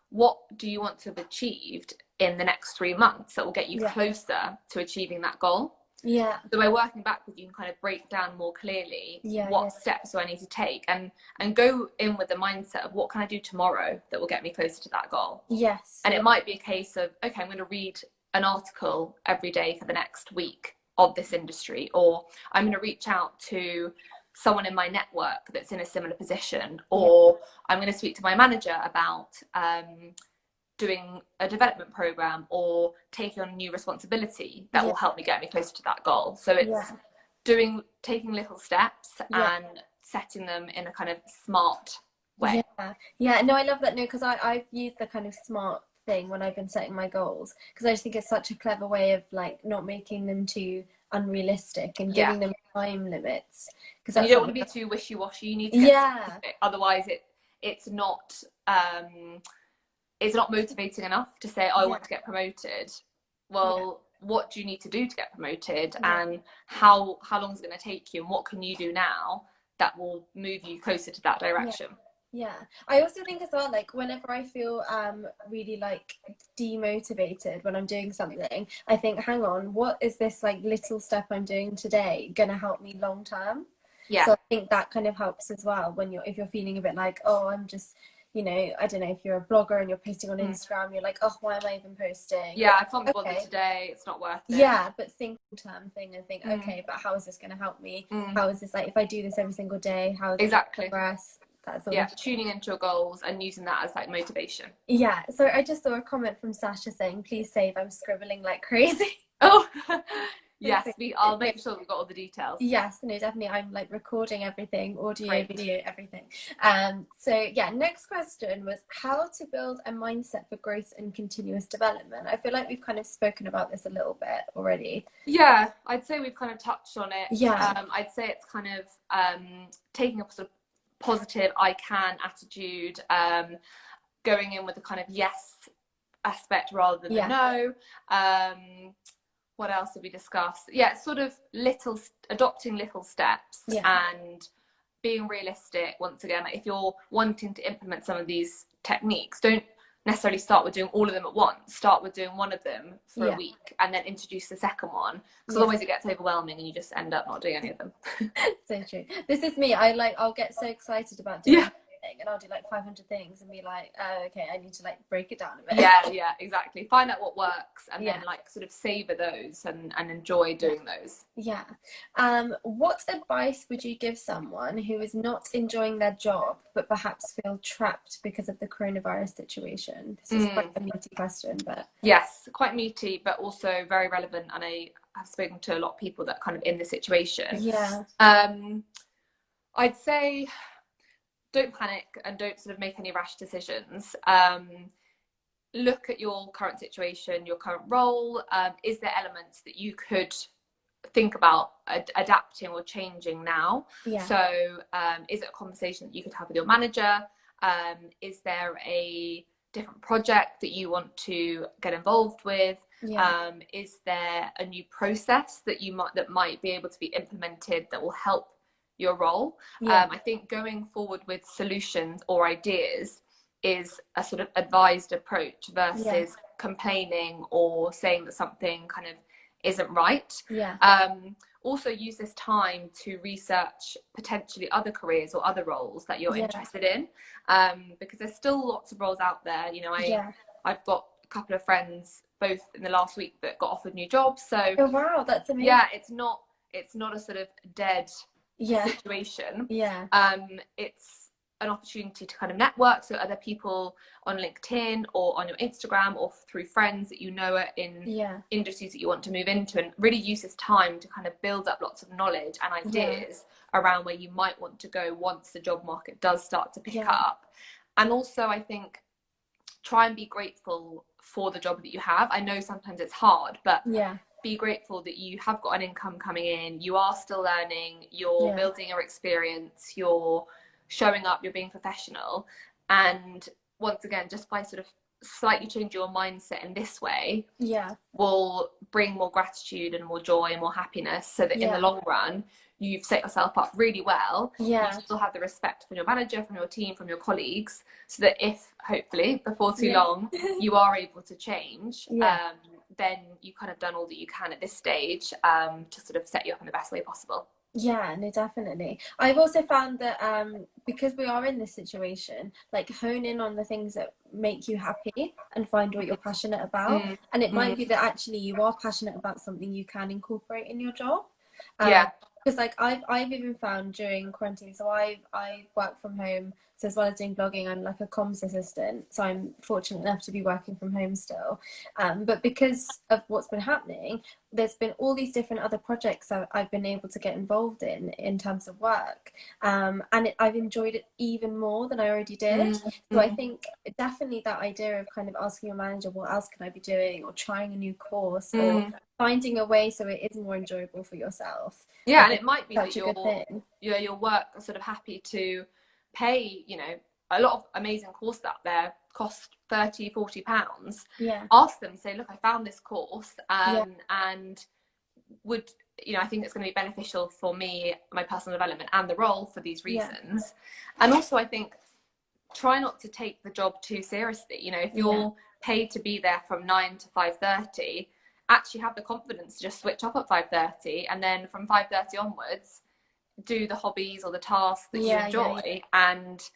What do you want to have achieved in the next 3 months that will get you closer to achieving that goal? Yeah. So by working backwards, you can kind of break down more clearly what steps do I need to take, and go in with the mindset of what can I do tomorrow that will get me closer to that goal. Yes. And it might be a case of, okay, I'm going to read an article every day for the next week of this industry, or I'm going to reach out to someone in my network that's in a similar position, or I'm going to speak to my manager about doing a development program, or taking on a new responsibility that will help me get me closer to that goal. So it's taking little steps and setting them in a kind of smart way. No, I love that. No, because I've used the kind of SMART thing when I've been setting my goals, because I just think it's such a clever way of like not making them too unrealistic and giving them time limits, because you don't want to be too wishy-washy. You need to get specific. Otherwise it's not motivating enough to say, I want to get promoted. Well, what do you need to do to get promoted, and how long is it going to take you, and what can you do now that will move you closer to that direction? I also think as well, like whenever I feel really like demotivated when I'm doing something, I think, hang on, what is this like little step I'm doing today gonna help me long term? So I think that kind of helps as well when if you're feeling a bit like, oh, I'm just, you know, I don't know, if you're a blogger and you're posting on Instagram, you're like, oh, why am I even posting? I can't be bothered today, it's not worth it. But think long-term thing and think, okay, but how is this going to help me? How is this, like, if I do this every single day, how is it going to progress? That's all. Tuning into your goals and using that as like motivation. So I just saw a comment from Sasha saying, please save, I'm scribbling like crazy. Oh yes, I'll make sure we've got all the details. Yes, no, definitely. I'm like recording everything, audio, video, everything. So next question was how to build a mindset for growth and continuous development. I feel like we've kind of spoken about this a little bit already. I'd say we've kind of touched on it. I'd say it's kind of taking a sort of positive I can attitude, going in with a kind of yes aspect rather than the no. What else did we discuss? Sort of adopting little steps and being realistic. Once again, like if you're wanting to implement some of these techniques, don't necessarily start with doing all of them at once. Start with doing one of them for a Yeah. week and then introduce the second one, because Yeah. otherwise it gets overwhelming and you just end up not doing any of them. So true. This is me. I'll get so excited about doing Yeah. something, and I'll do like 500 things and be like, oh, okay, I need to like break it down a bit. Yeah, exactly. Find out what works and Yeah. then like sort of savor those and enjoy doing those. Yeah. What advice would you give someone who is not enjoying their job but perhaps feel trapped because of the coronavirus situation? This is quite a meaty question, but yes, quite meaty, but also very relevant. And I have spoken to a lot of people that are kind of in the situation. yeah. I'd say don't panic and don't sort of make any rash decisions. Look at your current situation, your current role. Is there elements that you could think about adapting or changing now? Yeah. So is it a conversation that you could have with your manager? Is there a different project that you want to get involved with? Yeah. Is there a new process that might be able to be implemented that will help your role? Yeah. I think going forward with solutions or ideas is a sort of advised approach versus complaining or saying that something kind of isn't right. Yeah. Also use this time to research potentially other careers or other roles that you're interested in, because there's still lots of roles out there. You know, I've got a couple of friends both in the last week that got offered new jobs. So oh wow, that's amazing. yeah, it's not a sort of dead situation. Yeah. It's an opportunity to kind of network, so other people on LinkedIn or on your Instagram or through friends that you know are in industries that you want to move into, and really use this time to kind of build up lots of knowledge and ideas around where you might want to go once the job market does start to pick up. And also I think try and be grateful for the job that you have. I know sometimes it's hard, but be grateful that you have got an income coming in, you are still learning, you're building your experience, you're showing up, you're being professional. And once again, just by sort of slightly changing your mindset in this way will bring more gratitude and more joy and more happiness, so that in the long run you've set yourself up really well. You still have the respect from your manager, from your team, from your colleagues, so that if hopefully before too long you are able to change, then you kind of done all that you can at this stage to sort of set you up in the best way possible. Yeah, no, definitely. I've also found that because we are in this situation, like hone in on the things that make you happy and find what you're passionate about. And it might be that actually you are passionate about something you can incorporate in your job. Because like I've even found during quarantine, so I work from home. So as well as doing blogging, I'm like a comms assistant. So I'm fortunate enough to be working from home still. But because of what's been happening, there's been all these different other projects I've been able to get involved in terms of work. And I've enjoyed it even more than I already did. So I think definitely that idea of kind of asking your manager, what else can I be doing? Or trying a new course or finding a way so it is more enjoyable for yourself. Yeah, and it might be that your work are sort of happy to pay, you know, a lot of amazing courses out there cost £30-40. Ask them, say, look, I found this course and would, you know, I think it's going to be beneficial for me, my personal development and the role for these reasons. And also I think try not to take the job too seriously. You know, if you're paid to be there from 9 to 5:30, actually have the confidence to just switch off at 5:30, and then from 5:30 onwards do the hobbies or the tasks that you enjoy, and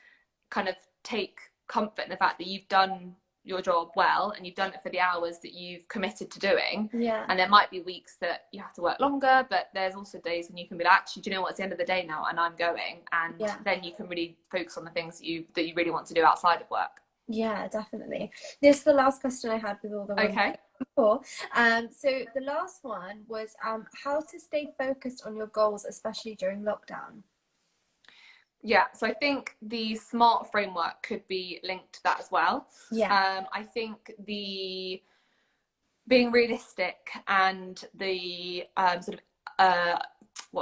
kind of take comfort in the fact that you've done your job well and you've done it for the hours that you've committed to doing. And there might be weeks that you have to work longer, but there's also days when you can be like, actually, do you know what, it's the end of the day now and I'm going, and then you can really focus on the things that you really want to do outside of work. Yeah, definitely. This is the last question I had with all the ones before. So the last one was how to stay focused on your goals, especially during lockdown. Yeah, so I think the SMART framework could be linked to that as well. I think the being realistic and the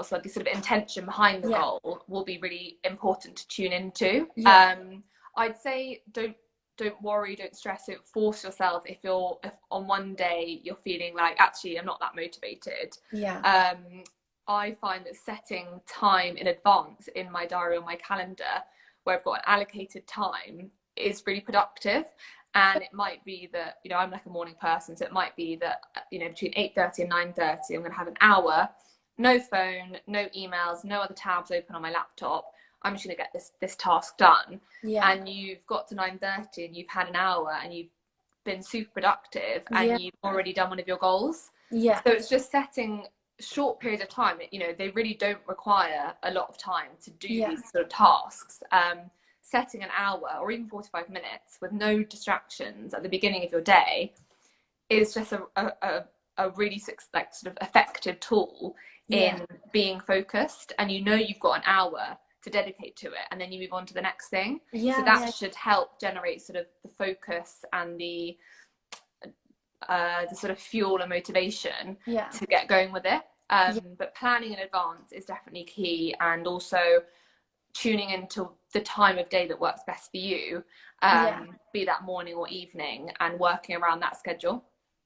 sort of intention behind the goal will be really important to tune into. I'd say don't worry, don't stress, don't force yourself if on one day you're feeling like, actually, I'm not that motivated. I find that setting time in advance in my diary or my calendar where I've got an allocated time is really productive. And it might be that, you know, I'm like a morning person, so it might be that, you know, between 8:30 and 9:30, I'm going to have an hour, no phone, no emails, no other tabs open on my laptop. I'm just going to get this task done. Yeah. And you've got to 9:30 and you've had an hour and you've been super productive and you've already done one of your goals. Yeah. So it's just setting short periods of time. You know, they really don't require a lot of time to do these sort of tasks. Setting an hour or even 45 minutes with no distractions at the beginning of your day is just a really like sort of effective tool in being focused, and you know you've got an hour to dedicate to it, and then you move on to the next thing. So that should help generate sort of the focus and the sort of fuel and motivation to get going with it. But planning in advance is definitely key, and also tuning into the time of day that works best for you, be that morning or evening, and working around that schedule.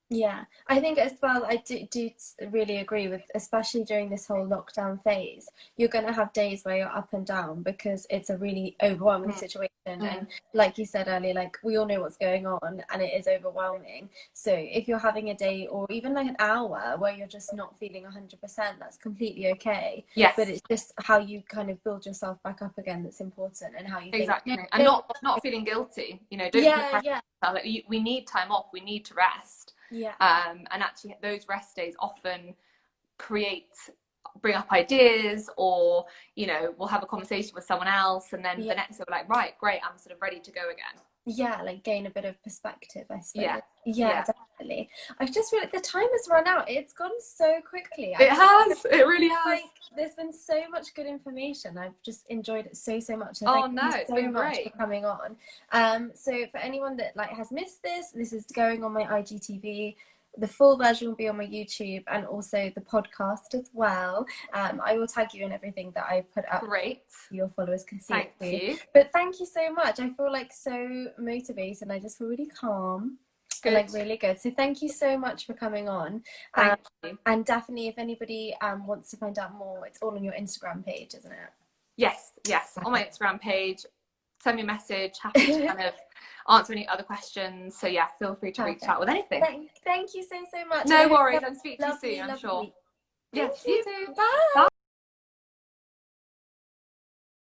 Yeah, I think as well, I do really agree with, especially during this whole lockdown phase, you're going to have days where you're up and down because it's a really overwhelming situation. And like you said earlier, like we all know what's going on and it is overwhelming. So if you're having a day or even like an hour where you're just not feeling 100%, that's completely okay. Yes. But it's just how you kind of build yourself back up again that's important, and how you exactly think. And not feeling guilty, you know, don't put pressure on yourself. Like, we need time off, we need to rest. And actually those rest days often bring up ideas, or, you know, we'll have a conversation with someone else, and then the next day we're like, right, great, I'm sort of ready to go again. Like gain a bit of perspective, I suppose. Definitely. I've just realized the time has run out. It's gone so quickly. It really has. Like, there's been so much good information. I've just enjoyed it so much. So it's been great for coming on. So for anyone that like has missed this is going on my IGTV. The full version will be on my YouTube, and also the podcast as well. I will tag you in everything that I put up. Great. Your followers can see Thank it too. you. But thank you so much. I feel like so motivated, and I just feel really calm. Good. Like really good. So thank you so much for coming on. Thank you. And definitely, if anybody wants to find out more, it's all on your Instagram page, isn't it? Yes, on my Instagram page. Send me a message. Happy to kind of answer any other questions. So yeah, feel free to reach out with anything. Thank you so much. No worries. I'll speak to you soon, I'm sure. Yes, you too. Bye.